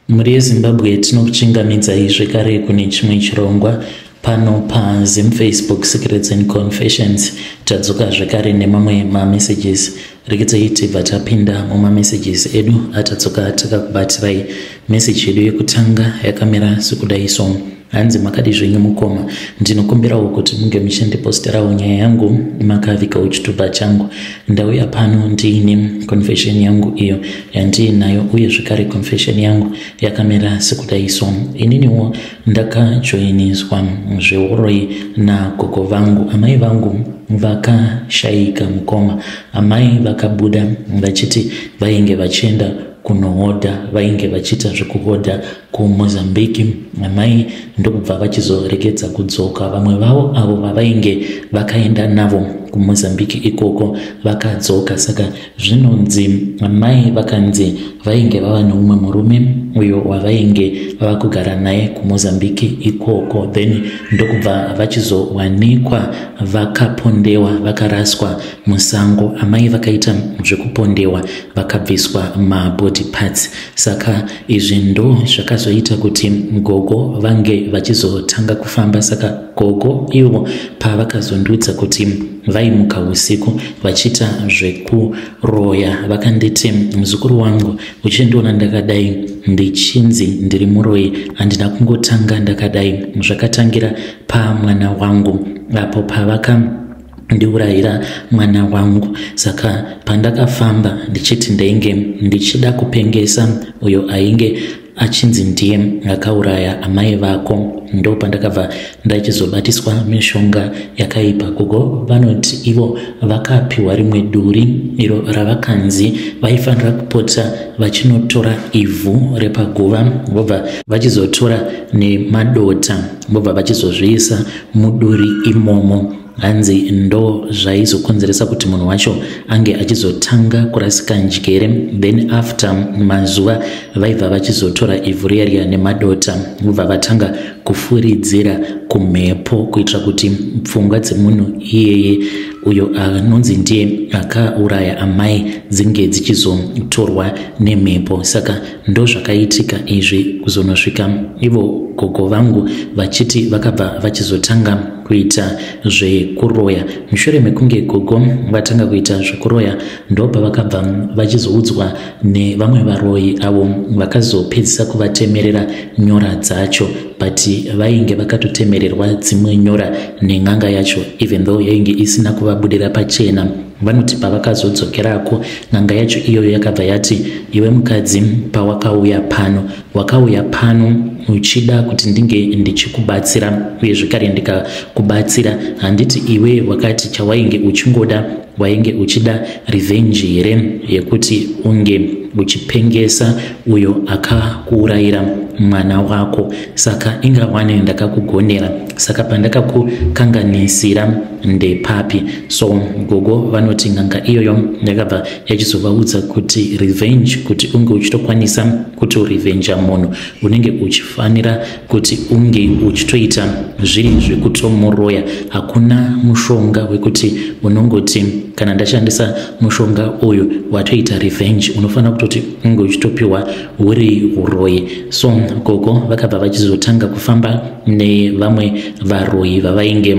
Muri Zimbabwe tinokuchingamidzai zvekare kune chimwe chirongwa pano paZim Facebook Secrets and Confessions. Tadzoka zvekare nemamwe messages. Rekedzai tibva tapinda messages edu atadzoka takakubatirai message yedu yekutanga yakamira sekudai so. Hanzi makadi zvenyu mukoma, ndinokumbirawo kuti munge muchandiposterawo nyaya yangu makavika uchituba changu. Ndauya pano ndiine confession yangu iyo yandinayo, uye zvekare confession yangu yakamira sekudai so. Ininiwo ndakajoiniswa zveuroi nagogo vangu. Amai vangu vakashayika mukoma. Amai vakabuda vachiti vainge vachienda kunohodha, vainge vachita zvekuhodha kuMozambique. Amai ndokubva vachizorekedza kudzoka. Vamwe vavo avo vavainge vakaenda navo kuMozambique ikoko vakadzoka. Saka zvinonzi amai vakanzi vainge vava neumwe murume uyo wavainge vava kugara naye kuMozambique ikoko. Then ndokubva vachizowanikwa vakapondewa, vakaraswa musango. Amai vakaita zvekupondewa vakabviswa mabody parts. Saka izvi ndo zvakazoita kuti gogo vange vachizotanga kufamba. Saka gogo ivo pavakazondudza kuti vaimuka usiku vachiita zvekuroya, vakanditi muzukuru wangu uchindiona ndakadai ndichinzi ndiri muroi, handina kungotanga ndakadai, zvakatangira pamwana wangu apo pavakandiurayira mwana wangu. Saka pandakafamba ndichiti ndainge ndichida kupengesa uyo ainge achinzi ndiye akauraya amai vako, ndo pandakabva ndachizobatiswa mishonga yakaipa. Gogo vanoti ivo vakapiwa rimwe duri iro ravakanzi vaifanira kupota vachinotora ivhu repaguva vobva vachizotora nemadota vobva vachizozviisa muduri imomo. Hanzi ndo zvaizokonzeresa kuti munhu wacho ange achizotanga kurasika njere. Then after mazuva vaibva vachizotora ivhu riya nemadota vobva vatanga kufuridzira kumhepo kuitira kuti pfungwa dzemunhu iyeye uyo anonzi ndiye akauraya amai dzinge dzichizotorwa nemhepo. Saka ndo zvakaitika izvi kuzonosvika ivo gogo vangu vachiti vakabva vachizotanga kuita zvekuroya. Mushure mekunge gogo vatanga kuita zvekuroya ndo pavakabva vachizoudzwa nevamwe varoi avo vakazopedzisa kuvatemerera nyora dzacho, but vainge vakatotemererwa dzimwe nyora nen'anga yacho, even though yainge isina kuvabudira pachena. Vanoti pavakazodzokerako n'anga yacho iyoyo yakabva yati, iwe mukadzi, pawakauya pano, wakauya pano uchida kuti ndinge ndichikubatsira uye zvekare ndikakubatsira. Handiti iwe wakati chawainge uchingoda wainge uchida revenge here yekuti unge uchipengesa uyo akakuurayira mwana wako. Saka ingawane ndakakugonera, saka pandakakukanganisira ndepapi. So gogo vanoti n'anga iyoyo yakabva yachizovaudza kuti revenge, kuti unge uchitokwanisa kuti revenge munhu unenge uchifanira kuti unge uchitoita zviri zvekutomuroya. Hakuna mushonga wekuti unongoti kana ndashandisa mushonga uyu watoita revenge, unofanira kutoti unge uchitopiwa uri uroyi. So gogo vakabva vachizotanga kufamba nevamwe varoi vavainge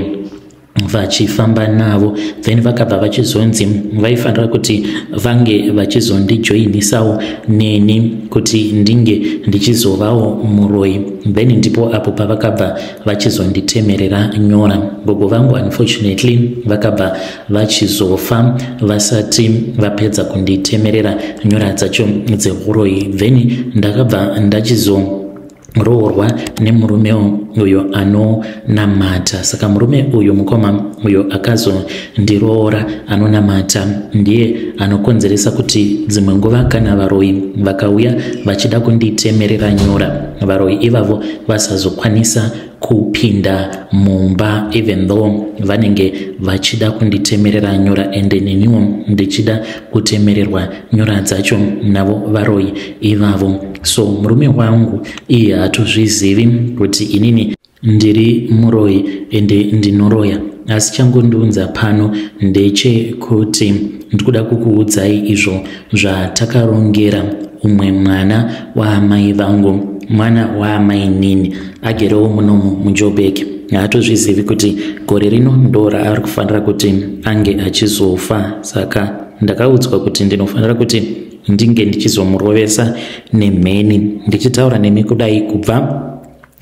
vachifamba navo. Then vakabva vachizonzi vaifanira kuti vange vachizondijoinisawo neni kuti ndinge ndichizovawo muroi. Then ndipo apo pavakabva vachizonditemerera nyora. Gogo vangu unfortunately vakabva vachizofa vasati vapedza kunditemerera nyora dzacho dzeuroi. Then ndakabva ndachizoroorwa nemurume uyo anonamata. Saka murume uyo mukoma uyo akazondiroora anonamata ndiye anokonzeresa kuti dzimwe nguva kana varoi vakauya vachida kunditemerera nyora, varoi ivavo vasazokwanisa kupinda mumba even though vanenge vachida kunditemerera nyora, ende neniwo ndichida kutemererwa nyora dzacho navo varoi ivavo. So murume wangu iye hatozvizivi kuti inini ndiri muroi ende ndinoroya, asi changondiunza pano ndechekuti ndikuda kukuudzai izvo zvatakarongera umwe mwana waamai vangu, mwana waamai nini, agerewo munomu muJoburg. Haatozvizivi kuti gore rino ndo raari kufanira kuti ange achizofa. Saka ndakaudzwa kuti ndinofanira kuti ndinge ndichizomurovesa nemheni, ndichitaura nemi kudai kubva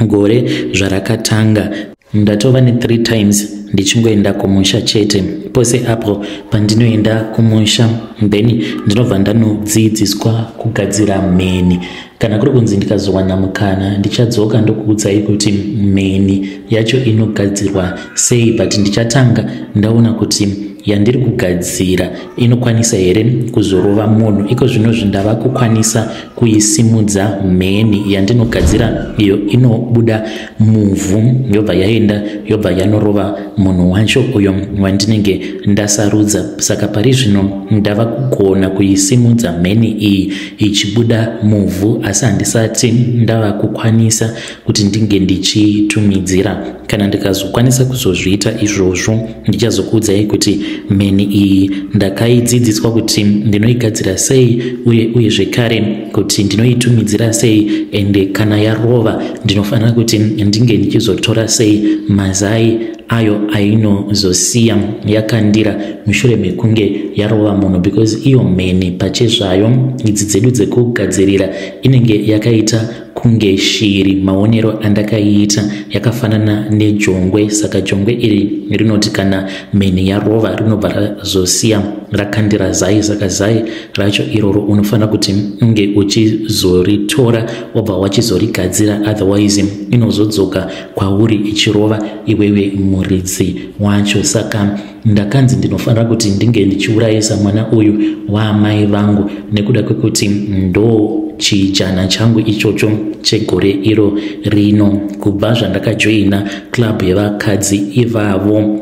gore zvarakatanga. Ndatova ne3 times ndichingoenda kumusha chete. Pose apo pandinoenda kumusha then ndinobva ndanodzidziswa kugadzira mheni. Kana kuri kunzi ndikazowana mukana ndichadzoka ndokuudzai kuti mheni yacho inogadzirwa sei, but ndichatanga ndaona kuti yandiri kugadzira inokwanisa here kuzorova munhu. Iko zvino zvindava kukwanisa kuisimudza mheni yandinogadzira iyo inobuda muvhu yobva yaenda yobva yanorova munhu wacho uyo wandinenge ndasarudza. Saka pari zvino ndava kugona kuisimudza mheni iyi ichibuda muvhu, asi handisati ndava kukwanisa kuti ndinge ndichitumidzira. Kana ndikazokwanisa kuzozviita izvozvo ndichazokuudzai kuti mheni iyi ndakaidzidziswa kuti ndinoigadzira sei uye zvekare kuti ndinoitumidzira sei, ende kana yarova ndinofanira kuti ndinge ndichizotora sei mazai ayo ainozosiya yakandira mushure mekunge yarova munhu, because iyo mheni pachezvayo idzi dzedu dzekugadzirira inenge yakaita kunge shiri. Maonero andakaiita yakafanana nejongwe. Saka jongwe iri rinoti kana mheni yarova rinobva razosiya rakandira zai. Saka zai racho iroro unofanira kuti unge uchizoritora wabva wachizorigadzira, otherwise inozodzoka kwauri ichirova iwewe muridzi wacho. Saka ndakanzi ndinofanira kuti ndinge ndichiurayisa mwana uyu waamai vangu nekuda kwekuti ndo chijana changu ichocho chegore iro rino. Kubva zvandakajoina club yevakadzi ivavo,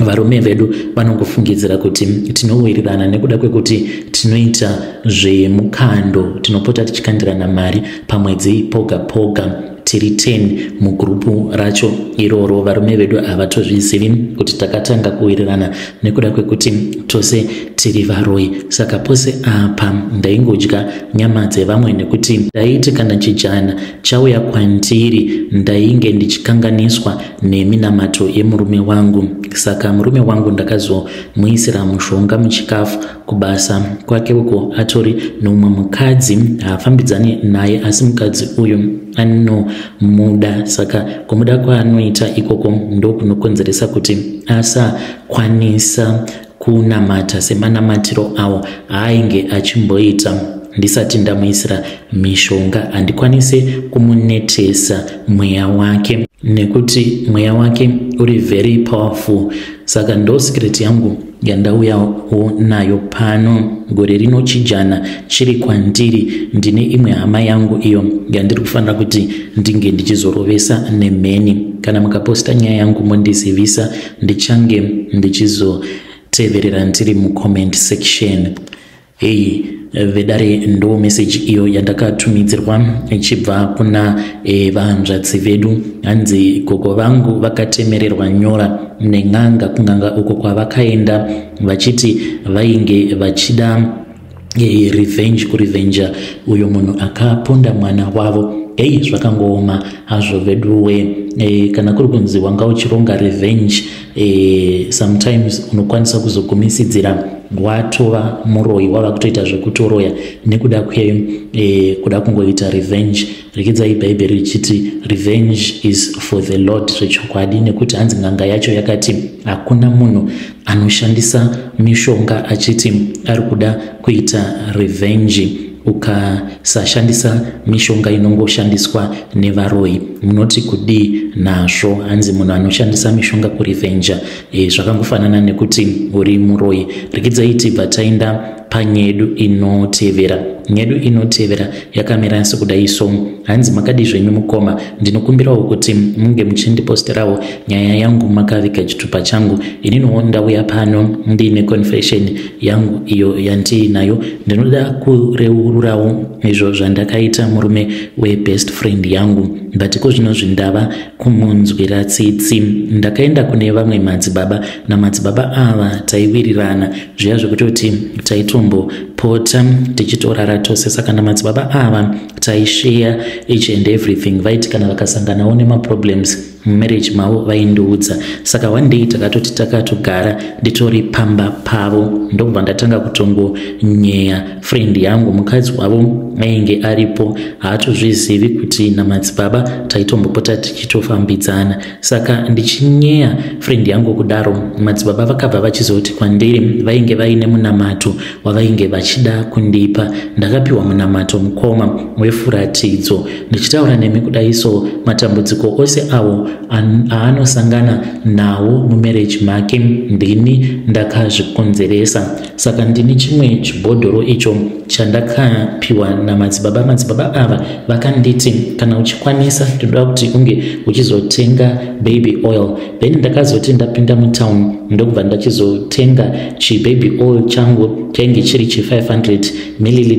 varume vedu vanongofungidzira kuti tinowirirana nekuda kwekuti tinoita zvemukando, tinopota tichikandirana mari pamwedzi poga poga tiri 10 mugrupu racho iroro. Varume vedu havatozvizivi kuti takatanga kuwirirana nekuda kwekuti tose tiri varoi. Saka pose apa ndaingodya nyama dzevamwe nekuti ndaiti kana chijana chauya kwandiri ndainge ndichikanganiswa neminamato yemurume wangu. Saka murume wangu ndakazomuisira mushonga muchikafu kubasa kwake uko atori nomumwe mukadzi haafambidzani naye, asi mukadzi uyu anomuda. Saka kumuda kwaanoita ikoko ndokunokonzeresa kuti asakwanisa kunamata semanamatiro awo ainge achimboita ndisati ndamuisira mishonga. Handikwanise kumunetesa mweya wake nekuti mweya wake uri very powerful. Saka ndo secret yangu yandauyawo nayo pano gore rino. Chijana chiri kwandiri, ndine imwe hama yangu iyo yandiri kufanira kuti ndinge ndichizorovesa nemheni. Kana mukaposta nyaya yangu mondizivisa, ndichange ndichizoteverera ndiri mucomment section. Hey, vedare ndo message iyo yandakatumidzirwa ichibva kuna vahanzvadzi vedu. Hanzi gogo vangu vakatemererwa nyora nen'anga, kun'anga uko kwavakaenda vachiti vainge vachida revenge, kurevenja uyo munhu akaponda mwana wavo. Zvakangooma hazvo veduwe. Kana kuri kunzi wanga uchironga revenge, sometimes unokwanisa kuzogumisidzira watova muroi wava kutoita zvekutoroya nekuda kuda kungoita revenge. Rekidzai bhaibheri richiti revenge is for the Lord, zvechokwadi, nekuti hanzi ng'anga yacho yakati hakuna munhu anoshandisa mishonga achiti ari kuda kuita revenge ukasashandisa mishonga inongoshandiswa nevaroi. Munoti kudii nazvo? Hanzi munhu anoshandisa mishonga kurevenja zvakangofanana nekuti uri muroi. Rekidzai tibva taenda panyedu inotevera. Nyedu inotevera yakamira sekudai so. Hanzi makadi zvenyu mukoma, ndinokumbirawo kuti munge muchindiposterawo nyaya yangu makaviga chitupa changu. Ininiwo ndauya pano ndine confession yangu iyo yandinayo. Ndinoda kureururawo izvo zvandakaita murume webest friend yangu, but kozvino zvindava kumunzwira tsitsi. Ndakaenda kune vamwe madzibaba, namadzibaba ava taiwirirana zviya zvekutoti tatombopota tichitorara tose. Saka namadzibaba ava taishare each and everything. Vaiti kana vakasanganawo nemaproblems mumarriage mavo vaindiudza. Saka one day takatoti takatogara nditori pamba pavo, ndobva ndatanga kutongonyeya friend yangu, mukadzi wavo ainge aripo, haatozvizivi kuti namadzibaba taitombopota tichitofambidzana. Saka ndichinyeya friend yangu kudaro, madzibaba vakabva vachizoti kwandiri vainge vaine munamato wavainge vachida kundipa. Ndakapiwa munamato mukoma wefuratidzo. Ndichitaura nemi kudaiso, matambudziko ose avo aanosangana nawo mumarriage make ndini ndakazvikonzeresa. Saka ndini chimwe chibhodhoro icho chandakapiwa namadzibaba. Madzibaba ava vakanditi kana uchikwanisa toda kuti unge uchizotenga baby oil. Then ndakazoti ndapinda mutown ndokubva ndachizotenga chibaby oil changu chainge chiri 500 ml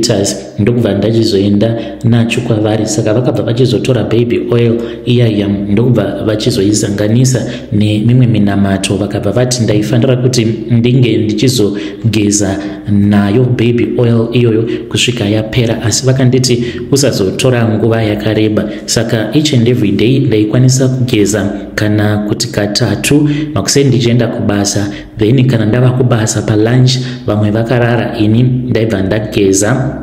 ndokubva ndachizoenda nacho kwavari. Saka vakabva vachizotora baby oil iyaya ndokubva vachizoisanganisa nemimwe minamato, vakabva vati ndaifanira kuti ndinge ndichizogeza nayo baby oil iyoyo kusvika yapera, asi vakanditi usazotora nguva yakareba. Saka each and every day ndaikwanisa kugeza kana kuti katatu makuseni ndichienda kubasa, then kana ndava kubasa palunch vamwe vakarara, ini ndaibva ndageza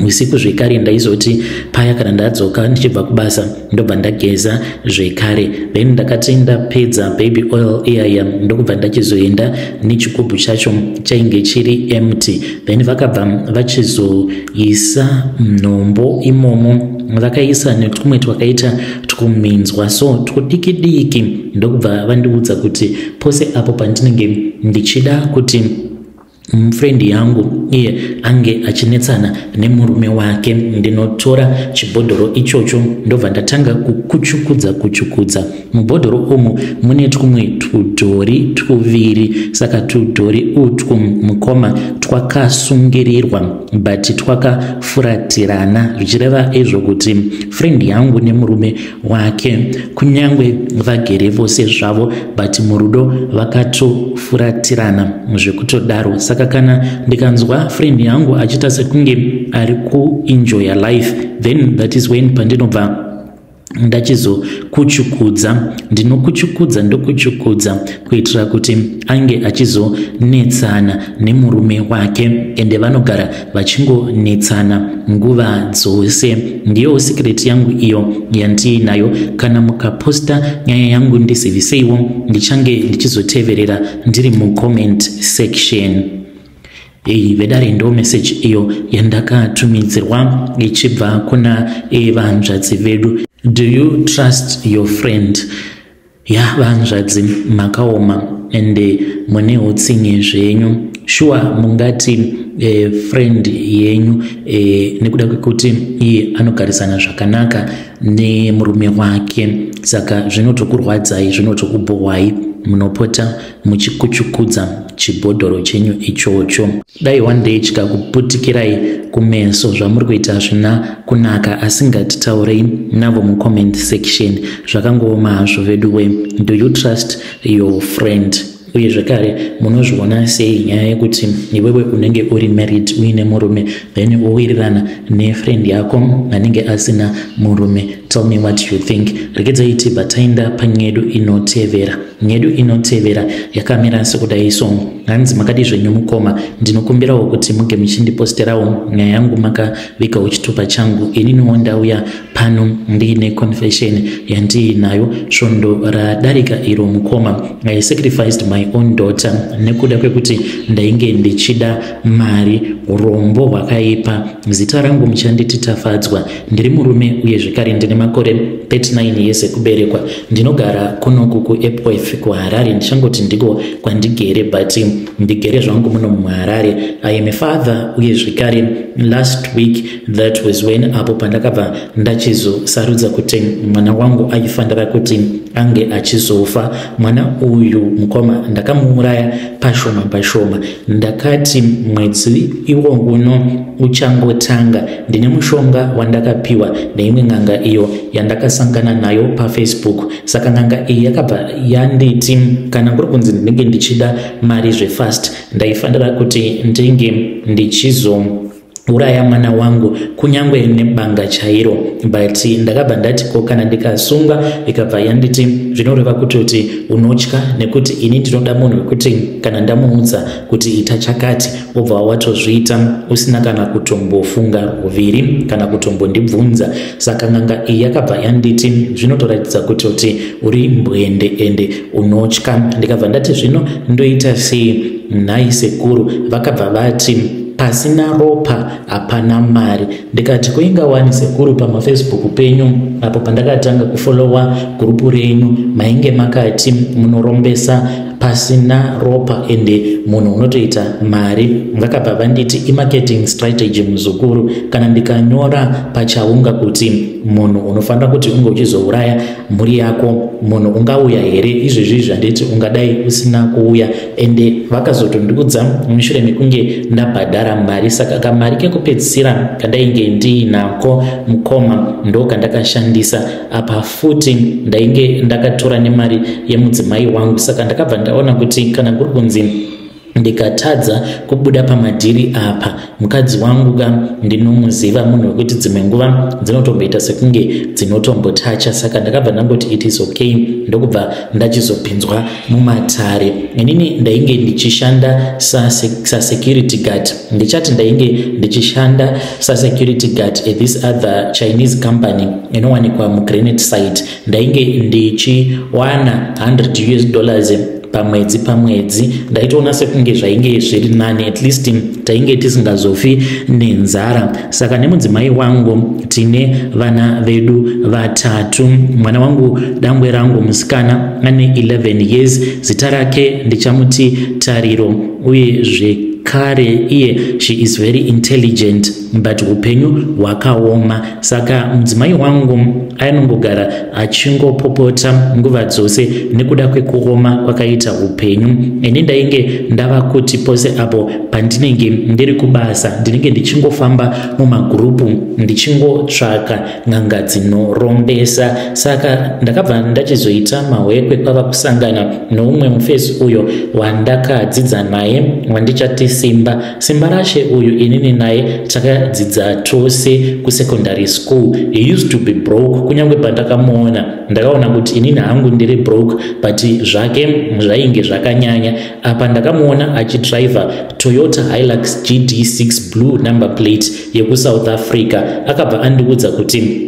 usiku zvekare. Ndaizoti paya kana ndadzoka ndichibva kubasa ndobva ndageza zvekare. Then ndakati ndapedza baby oil iyaya ndokubva ndachizoenda nechigubhu chacho chainge chiri empty. Then vakabva vachizoisa nhombo imomo, vakaisa netumwe twakaita tukuminzwa so tudiki diki. Ndokubva vandiudza kuti pose apo pandinenge ndichida kuti friend yangu iye ange achinetsana nemurume wake, ndinotora chibhodhoro ichocho ndobva ndatanga kukuchukudza. Mubhodhoro umu mune tumwe tudhori tuviri. Saka tudhori utwu mukoma twakasungirirwa but twakafuratirana, zvichireva izvo kuti friend yangu nemurume wake kunyangwe vagere vose zvavo but murudo vakatofuratirana zvekutodaro. Saka kana ndikanzwa friend yangu achita sekunge ari kuenjoy life, then that is when pandinobva ndachizokuchukudza. Ndokuchukudza kuitira kuti ange achizonetsana nemurume wake, ende vanogara vachingonetsana nguva dzose. Ndiyo secret yangu iyo yandiinayo. Kana mukaposta nyaya yangu ndiziviseiwo, ndichange ndichizoteverera ndiri mucomment section. Vedare ndo message iyo yandakatumidzirwa ichibva kuna vanzvadzi vedu. Do you trust your friend? Vanzvadzi makaoma ende mune utsinye zvenyu. Sure mungati friend yenyu nekuda kwekuti iye anogarisana zvakanaka nemurume wake, saka zvinotokurwadzai, zvinotokubohwai, munopota muchikuchukudza chibhodhoro chenyu ichocho. Dai one day chikakuputikirai kumeso zvamuri kuita hazvina kunaka, asi ngatitaurei navo mucomment section. Zvakangooma hazvo veduwe. Do you trust your friend? Uye zvakare munozviona sei nyaya yekuti iwewe unenge uri married uine murume then wowirirana nefriend yako anenge asina murume? Tell me what you think. Regedzai tibva taenda panyedu inotevera. Nyedu inotevera yakamira sekudai so. Hanzi makadi zvenyu mukoma, ndinokumbirawo kuti muge muchindiposterawo nyaya yangu makavikawo chitupa changu. Ininiwo ndauya pano ndiine confession yandiinayo. Svondo radarika iro mukoma, I sacrificed my own daughter nekuda kwekuti ndainge ndichida mari, urombo hwakaipa. Zita rangu muchanditi Tafadzwa. Ndiri murume uye zvekare ndine makore 39 years ekuberekwa. Ndinogara kunoku kuEpworth kuHarare. Ndichangoti ndiko kwandigere but ndigere zvangu muno muHarare. I am a father uye zvekare last week that was when apo pandakabva ndachizosarudza kuti mwana wangu aifanira kuti ange achizofa. Mwana uyu mukoma ndakamuuraya pashoma. Ndakati mwedzi iwo uno uchangotanga ndine mushonga wandakapiwa neimwe ng'anga iyo yandakasangana nayo paFacebook. Saka ng'anga iyi yakabva yanditi kana kuri kunzi ndinenge ndichida mari zvefast ndaifanira kuti ndinge ndichizouraya mwana wangu kunyangwe nebanga chairo, but ndakabva ndati ko kana ndikasunga ikabva yanditi zvinoreva kuti unotya, nekuti ini ndinoda munhu wekuti kana ndamuudza kuti ita chakati obva watozviita usina kana kutombofunga uviri kana kutombondibvunza. Saka ng'anga iyi yakabva yanditi zvinotoratidza kuti uri mbwende ende unotya. Ndikabva ndati zvino ndoita sei? Nhai sekuru vakabva vati pasina ropa hapana mari. Ndikati kuinga wani sekuru pamaFacebook penyu apo pandakatanga kufollowa gurupu renyu mainge makati munorombesa pasina ropa ende munhu unotoita mari. Vakabva vanditi imarketing strategy muzukuru. Kana ndikanyora pachaunga kuti munhu unofanira kuti unge uchizouraya mhuri yako, munhu ungauya here? Izvezvi zvanditi ungadai usina kuuya. Ende vakazotondiudza mushure mekunge ndabhadhara mari. Saka kamari kekupedzisira kandainge ndiinako mukoma ndo kandakashandisa. Apa futi ndainge ndakatora nemari yemudzimai wangu. Saka ndakabva ndaona kuti kana kuri kunzi ndikatadza kubuda pamadhiri apa, mukadzi wangu ndinomuziva munhu wekuti dzimwe nguva dzinotomboita sekunge dzinotombotacha. Saka ndakabva ndangoti it is okay, ndokubva ndachizopinzwa mumatare. Inini ndainge ndichishanda security guard. Ndichati ndainge ndichishanda security guard at this other Chinese company inowanikwa muGranite site. Ndainge ndichiwana $100 pamwedzi. Ndaitoona sekunge zvainge zviri nani, at least tainge tisingazofi nenzara. Saka nemudzimai wangu tine vana vedu vatatu. Mwana wangu dangwe rangu musikana ane 11 years, zita rake ndichamuti Tariro, uye zvekare iye she is very intelligent but upenyu hwakaoma. Saka mudzimai wangu anongogara achingopopota nguva dzose nekuda kwekuoma kwakaita upenyu. Ini ndainge ndava kuti pose apo pandinenge ndiri kubasa ndinenge ndichingofamba mumagurupu ndichingotsvaka ng'anga dzinorombesa. Saka ndakabva ndachizoita mahwekwe kwava kusangana noumwe mufesi uyo wandakadzidza naye wandichati Simba Rashe uyu inini naye takadzidza tose kusecondary school. He used to be broke. Kunyangwe pandakamuona ndakaona kuti inini hangu ndiri broke, but zvake zvainge zvakanyanya. Apa ndakamuona achidriva Toyota Hilux GD6 blue number plate yeku-South Africa. Akabva andiudza kuti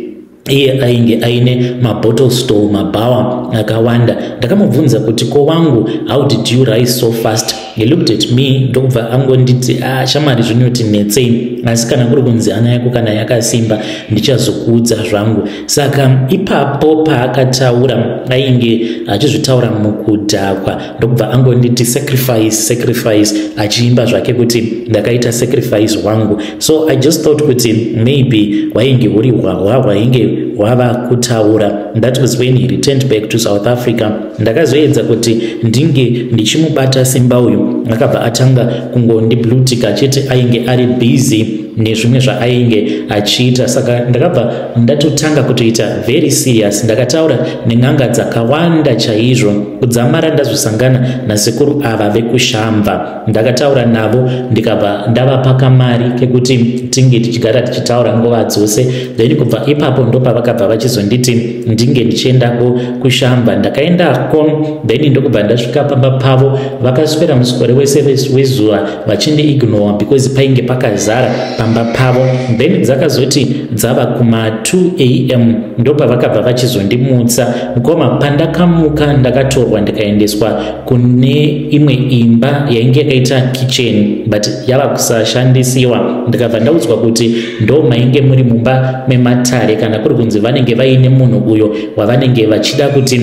iye ainge aine mabottle store, mabhawa akawanda. Ndakamubvunza kuti ko wangu, how did you rise so fast? He looked at me ndokubva angonditi shamari zvinoti netsei, asi kana kuri kunzi ana yako kana yakasimba ndichazokuudza zvangu. Saka ipapo paakataura ainge achizvitaura mukudhakwa, ndokubva angonditi sacrifice achiimba zvake kuti ndakaita sacrifice wangu. So I just thought kuti maybe wainge uri hwahwa hwainge wava kutaura. That was when he returned back to South Africa. Ndakazoedza kuti ndinge ndichimubata Simba uyu, akabva atanga kungondiblutika achiti ainge ari busy nezvimwe zvaainge achiita. Saka ndakabva ndatotanga kutoita very serious. Ndakataura neng'anga dzakawanda chaizvo. Kudzamara ndazosangana nasekuru ava vekushamba, ndakataura navo ndikabva ndavapa kamari kekuti tinge tichigara tichitaura nguva dzose. Then kubva ipapo ndopavakabva vachizonditi ndinge ndichiendako kushamba. Ndakaendako, then ndokubva ndasvika pamba pavo. Vakaswera musikore wese wezuva vachindiignore because painge pakazara pamba pavo. Then dzakazoti dzava kuma 2 AM ndopavakabva vachizondimutsa. Mukoma pandakamuka ndakatorwa ndikaendeswa kune imwe imba yainge yakaita kitchen but yava kusashandisiwa. Ndikabva ndaudzwa kuti ndo mainge muri mumba mematare, kana kuri kunzi vanenge vaine munhu uyo wavanenge vachida kuti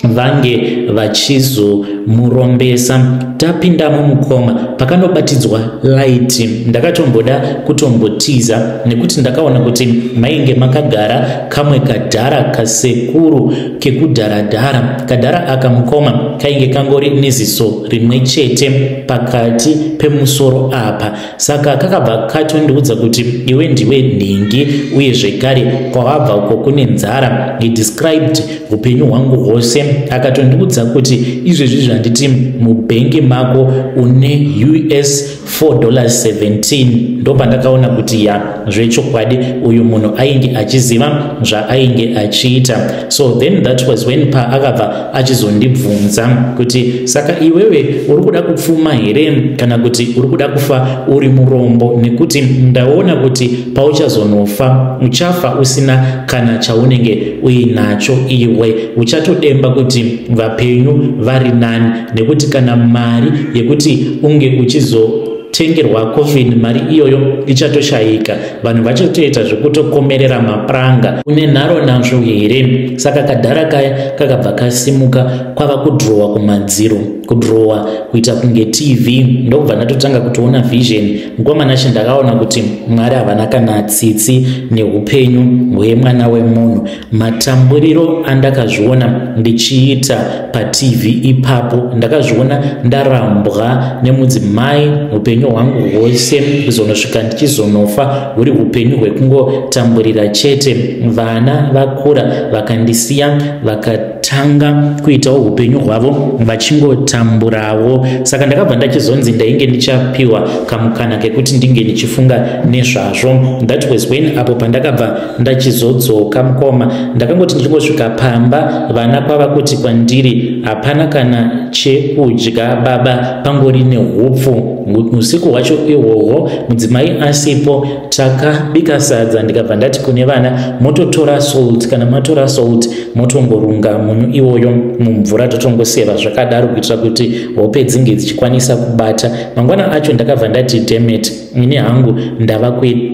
vange vachizomurombesa. Tapindamo mukoma pakanobatidzwa light, ndakatomboda kutombotiza nekuti ndakaona kuti mainge makagara kamwe kadhara kasekuru kekudharadhara. Kadhara aka mukoma kainge kangori neziso rimwe chete pakati pemusoro apa, saka kakabva katondiudza kuti iwe ndiwe nhingi uye zvekare kwawabva uko kune nzara. He described upenyu hwangu hwose, akatondiudza kuti izvezvi zvanditi mubhengi mako une US $4.17. ndopandakaona kuti ya zvechokwadi uyu munhu ainge achiziva zvaainge achiita. So then that was when akabva achizondibvunza kuti saka iwewe uri kuda kupfuma here kana kuti uri kuda kufa uri murombo, nekuti ndaona kuti pauchazonofa uchafa usina kana chaunenge uinacho iwe, uchatodemba kuti vapenyu vari nani, nekuti kana mari yekuti unge uchizotengerwa coffin mari iyoyo ichatoshayika, vanhu vachatoita zvekutokomerera mapuranga. Une nharo nazvo here? Saka kadhara kaya kakabva kasimuka kwava kudhirowa kumadziro, kudhirowa kuita kunge TV. ndokubva ndatotanga kutoona vision. Ngoma nacho ndakaona kuti Mwari havana kana tsitsi neupenyu hwemwana wemunhu. Matamburiro andakazviona ndichiita paTV ipapo, ndakazviona ndarambwa nemudzimai upenyu hwangu hwose kuzonosvika ndichizonofa huri upenyu hwekungotamburira chete. Vana vakura vakandisiya vakatanga kuitawo upenyu hwavo vachingotamburawo. Saka ndakabva ndachizonzi ndainge ndichapiwa kamukana kekuti ndinge ndichifunga nezvazvo. That was when apo pandakabva ndachizodzoka mukoma, ndakangoti ndichingosvika pamba vana kwava kuti kwandiri hapana kana chekudya baba, pangori nehupfu. Usiku hwacho ihwohwo mudzimai asipo takabika sadza, ndikabva ndati kune vana mototora salt, kana matora salt motongorunga munyu iwoyo mumvura totongoseva zvakadaro kuitira kuti hope dzinge dzichikwanisa kubata. Mangwana acho ndakabva ndati demet, ini hangu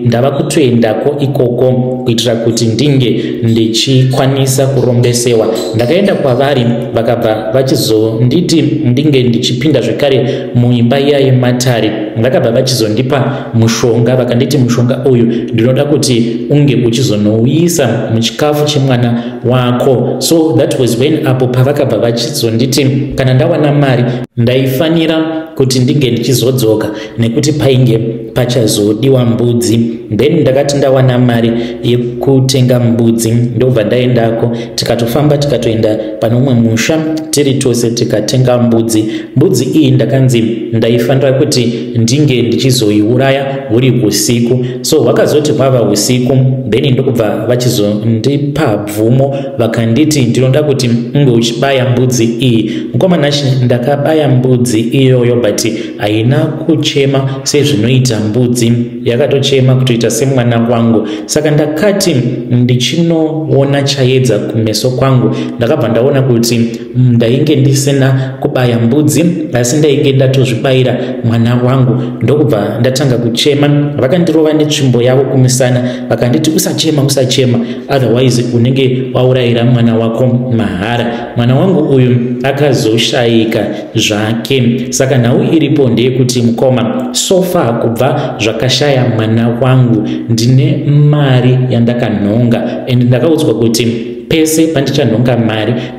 ndava kutoendako ikoko kuitira kuti ndinge ndichikwanisa kurombesewa. Ndakaenda kwavari vakabva vachizonditi ndinge ndichipinda zvekare muimba iya yematare. Vakabva vachizondipa mushonga, vakanditi mushonga uyu ndinoda kuti unge uchizonouyisa muchikafu chemwana wako. So that was when apo pavakabva vachizonditi kana ndawana mari ndaifanira kuti ndinge ndichizodzoka nekuti painge pachazodiwa mbudzi. Then ndakati ndawana mari yekutenga mbudzi ndobva ndaendako, tikatofamba tikatoenda panomwe musha tiri tose tikatenga mbudzi. Mbudzi iyi ndakanzi ndaifanira kuti ndinge ndichizoiuraya huri usiku. So wakazoti kwava usiku, then ndokubva vachizondipa bvumo vakanditi ndinoda kuti unge uchibaya mbudzi iyi. Mukoma nachi ndakabaya mbudzi iyoyo, but haina kuchema sezvinoita mbudzi, yakatochema kutoita semwana wangu. Saka ndakati ndichinoona chaedza kumeso kwangu, ndakabva ndaona kuti ndainge ndisina kubaya mbudzi asi ndainge ndatozvibayira mwana wangu. Ndokubva ndatanga kuchema, vakandirova netsvimbo yavo kumusana vakanditi usachema, usachema, otherwise unenge waurayira mwana wako mahara. Mwana wangu uyu akazoshayika zvake. Saka nhau iripo ndeyekuti mukoma, sofa kubva zvakashaya mwana wangu ndine mari yandakanhonga, and ndakaudzwa kuti pese pandichanhonga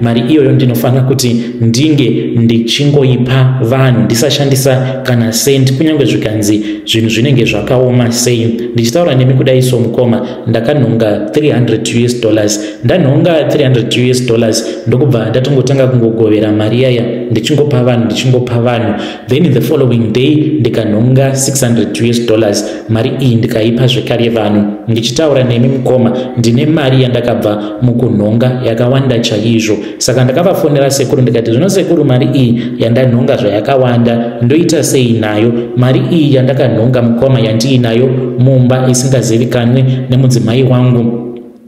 mari iyoyo ndinofanira kuti ndinge ndichingoipa vanhu, ndisashandisa kana sendi, kunyange zvikanzi zvinhu zvinenge zvakaoma sei. Ndichitaura nemi kudai so mukoma, ndakanhonga $300. Ndanhonga $300 ndokubva ndatongotanga kungogovera mari yaya ndichingopa vanhu. Then the following day ndikanhonga $600. Mari iyi ndikaipa zvekare vanhu. Ndichitaura nemi mukoma, ndine mari yandakabva mukunhonga yakawanda chaizvo. Saka ndakavafonera sekuru ndikati, zvino sekuru, mari iyi yandanhonga zvayakawanda ndoita sei nayo? Mari iyi yandakanhonga mukoma yandiinayo mumba isingazivikanwi nemudzimai wangu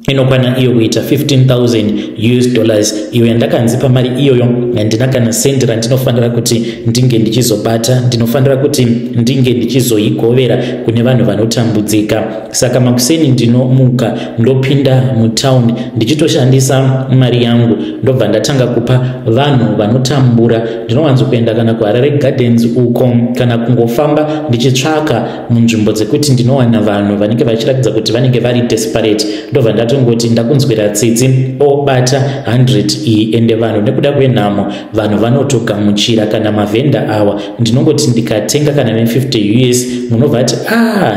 inokwana iyo kuita 15,000 US dollars. Iyo yandakanzipa mari iyoyo handina kana sendi randinofanira kuti ndinge ndichizobata, ndinofanira kuti ndinge ndichizoigovera kune vanhu vanotambudzika. Saka makuseni ndinomuka ndopinda mutaundi ndichitoshandisa mari yangu ndobva ndatanga kupa vanhu vanotambura. Ndinowanzo kuenda kana kuHarare Gardens uko kana kungofamba ndichitsvaka munzvimbo dzekuti ndinowana vanhu vanenge vachiratidza kuti vanenge vari desperate, ndobva ndatongoti ndakunzwira tsitsi obata 100 iyi. Ende vanhu nekuda kwenhamo vanhu vanotogamuchira kana mavhenda awa. Ndinongoti ndikatenga kana ne50 US munobva ati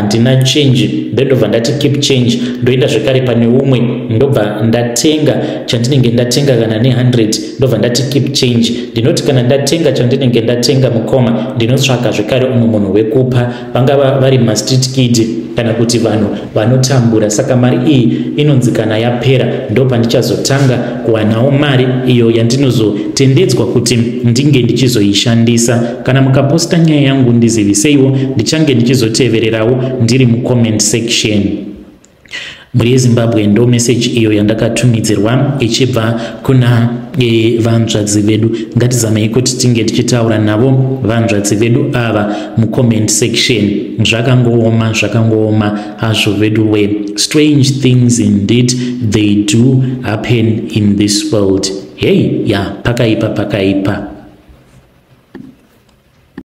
ndina change, ndobva ndati keep change ndoenda zvekare pane umwe ndobva ndatenga chandinenge ndatenga kana ne100 ndobva ndati keep change. Ndinoti kana ndatenga chandinenge ndatenga mukoma ndinotsvaka zvekare umwe munhu wekupa, vangava vari mastreet kid kana kuti vanhu vanotambura. Saka mari iyi inonzi kana yapera ndopandichazotanga kuwanawo mari iyo yandinozotendedzwa kuti ndinge ndichizoishandisa. Kana mukaposta nyaya yangu ndiziviseiwo, ndichange ndichizotevererawo ndiri mucomment section. Muri yeZimbabwe ndo message iyo yandakatumidzirwa ichibva kuna vanzvadzi vedu. Ngatizamei kuti tinge tichitaura navo vanzvadzi vedu ava mucomment section. Zvakangooma hazvo vedu we. Strange things indeed they do happen in this world. Hey, pakaipa.